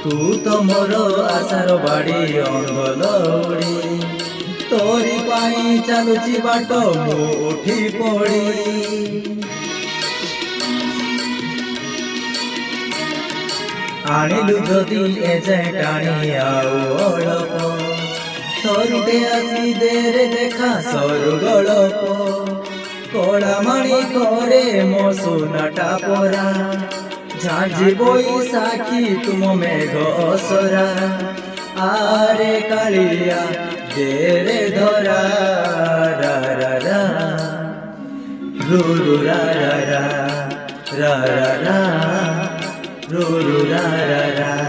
तू तो मोर आशार बाड़ी अंगलड़ी तोरी पाई चलुची बाट मु उठी पड़ी आनिलु जदि एजाए टाणी आउ अळप थरुटे आसी देरे देखा सरू गळप कलामणि करे मो सुनाटा परा झांझी बैसाखी तुम मेघ असरा आरे कालिया देरे धरा रा रा रा रू रू रा रा रा रा रा रा रू रू रा रा रा।